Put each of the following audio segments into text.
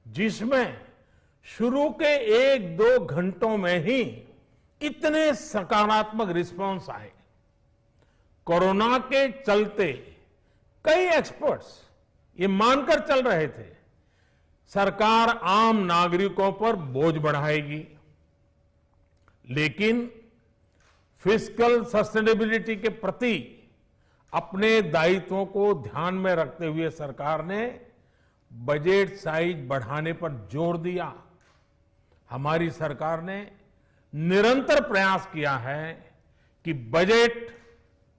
जिसमें शुरू के 1-2 घंटों में ही इतने सकारात्मक रिस्पांस आए। कोरोना के चलते कई एक्सपर्ट्स ये मानकर चल रहे थे सरकार आम नागरिकों पर बोझ बढ़ाएगी, लेकिन फिस्कल सस्टेनेबिलिटी के प्रति अपने दायित्वों को ध्यान में रखते हुए सरकार ने बजट साइज बढ़ाने पर जोर दिया। हमारी सरकार ने निरंतर प्रयास किया है कि बजट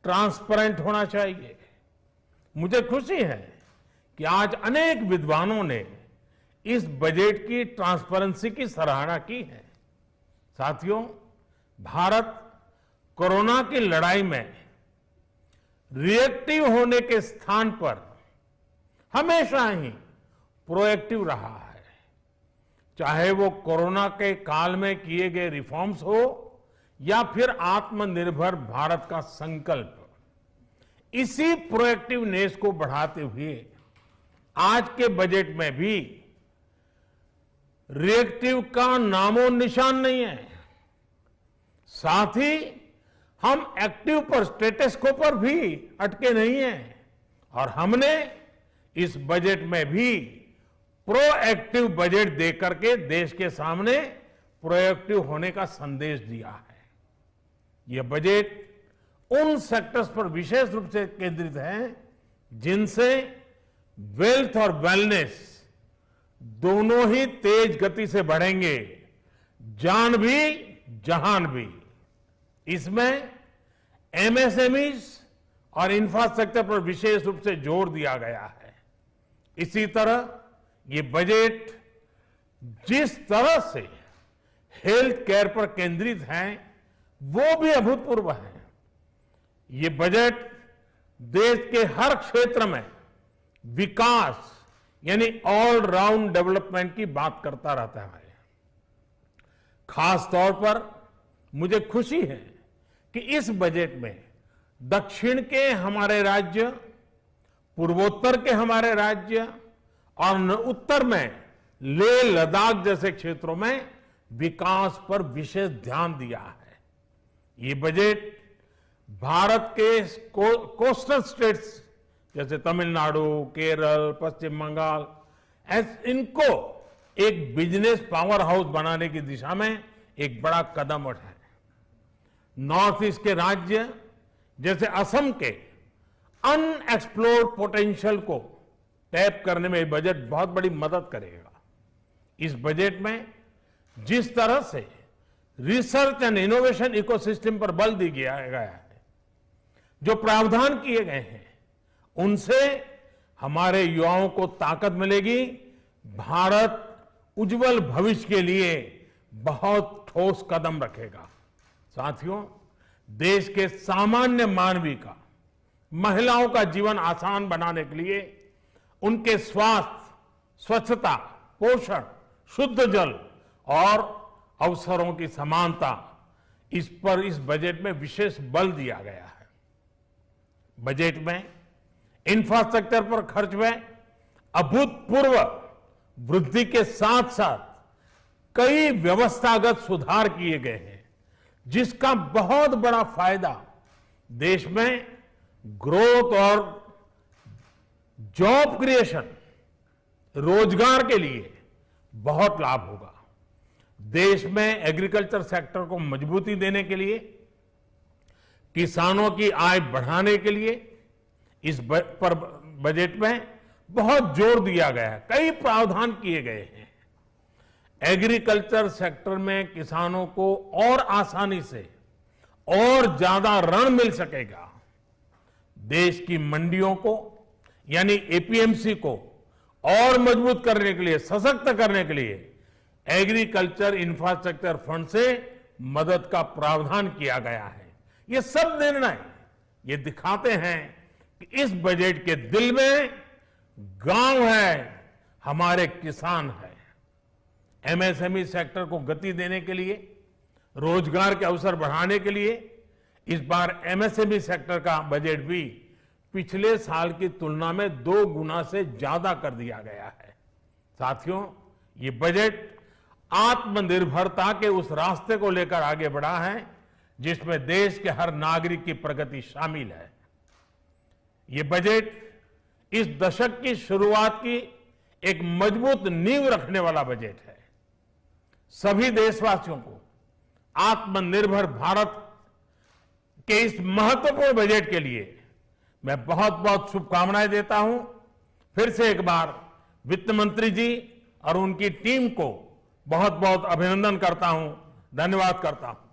ट्रांसपेरेंट होना चाहिए। मुझे खुशी है कि आज अनेक विद्वानों ने इस बजट की ट्रांसपेरेंसी की सराहना की है। साथियों, भारत कोरोना की लड़ाई में रिएक्टिव होने के स्थान पर हमेशा ही प्रोएक्टिव रहा है। चाहे वो कोरोना के काल में किए गए रिफॉर्म्स हो या फिर आत्मनिर्भर भारत का संकल्प, इसी प्रोएक्टिवनेस को बढ़ाते हुए आज के बजट में भी रिएक्टिव का नामो निशान नहीं है। साथ ही हम एक्टिव पर, स्टेटस को पर भी अटके नहीं हैं और हमने इस बजट में भी प्रोएक्टिव बजट देकर के देश के सामने प्रोएक्टिव होने का संदेश दिया है। यह बजट उन सेक्टर्स पर विशेष रूप से केंद्रित है जिनसे वेल्थ और वेलनेस दोनों ही तेज गति से बढ़ेंगे, जान भी जहान भी। इसमें एमएसएमईज और इंफ्रास्ट्रक्चर पर विशेष रूप से जोर दिया गया है। इसी तरह ये बजट जिस तरह से हेल्थ केयर पर केंद्रित है वो भी अभूतपूर्व है। ये बजट देश के हर क्षेत्र में विकास यानी ऑल राउंड डेवलपमेंट की बात करता रहता है। खास तौर पर मुझे खुशी है कि इस बजट में दक्षिण के हमारे राज्य, पूर्वोत्तर के हमारे राज्य और उत्तर में लेह लद्दाख जैसे क्षेत्रों में विकास पर विशेष ध्यान दिया है। ये बजट भारत के कोस्टल स्टेट्स जैसे तमिलनाडु, केरल, पश्चिम बंगाल, इनको एक बिजनेस पावर हाउस बनाने की दिशा में एक बड़ा कदम उठाए। नॉर्थ ईस्ट के राज्य जैसे असम के अनएक्सप्लोर्ड पोटेंशियल को टैप करने में बजट बहुत बड़ी मदद करेगा। इस बजट में जिस तरह से रिसर्च एंड इनोवेशन इकोसिस्टम पर बल दिया गया है, जो प्रावधान किए गए हैं, उनसे हमारे युवाओं को ताकत मिलेगी। भारत उज्जवल भविष्य के लिए बहुत ठोस कदम रखेगा। साथियों, देश के सामान्य मानवी का, महिलाओं का जीवन आसान बनाने के लिए उनके स्वास्थ्य, स्वच्छता, पोषण, शुद्ध जल और अवसरों की समानता, इस पर इस बजट में विशेष बल दिया गया है। बजट में इंफ्रास्ट्रक्चर पर खर्च में अभूतपूर्व वृद्धि के साथ साथ कई व्यवस्थागत सुधार किए गए हैं, जिसका बहुत बड़ा फायदा देश में ग्रोथ और जॉब क्रिएशन, रोजगार के लिए बहुत लाभ होगा। देश में एग्रीकल्चर सेक्टर को मजबूती देने के लिए, किसानों की आय बढ़ाने के लिए इस बजट में बहुत जोर दिया गया है। कई प्रावधान किए गए हैं। एग्रीकल्चर सेक्टर में किसानों को और आसानी से और ज्यादा ऋण मिल सकेगा। देश की मंडियों को यानी एपीएमसी को और मजबूत करने के लिए, सशक्त करने के लिए एग्रीकल्चर इंफ्रास्ट्रक्चर फंड से मदद का प्रावधान किया गया है। ये सब निर्णय ये दिखाते हैं कि इस बजट के दिल में गांव है, हमारे किसान है। एमएसएमई सेक्टर को गति देने के लिए, रोजगार के अवसर बढ़ाने के लिए इस बार एमएसएमई सेक्टर का बजट भी पिछले साल की तुलना में 2 गुना से ज्यादा कर दिया गया है। साथियों, ये बजट आत्मनिर्भरता के उस रास्ते को लेकर आगे बढ़ा है जिसमें देश के हर नागरिक की प्रगति शामिल है। ये बजट इस दशक की शुरुआत की एक मजबूत नींव रखने वाला बजट है। सभी देशवासियों को आत्मनिर्भर भारत के इस महत्वपूर्ण बजट के लिए मैं बहुत बहुत शुभकामनाएं देता हूं। फिर से एक बार वित्त मंत्री जी और उनकी टीम को बहुत बहुत अभिनंदन करता हूं, धन्यवाद करता हूं।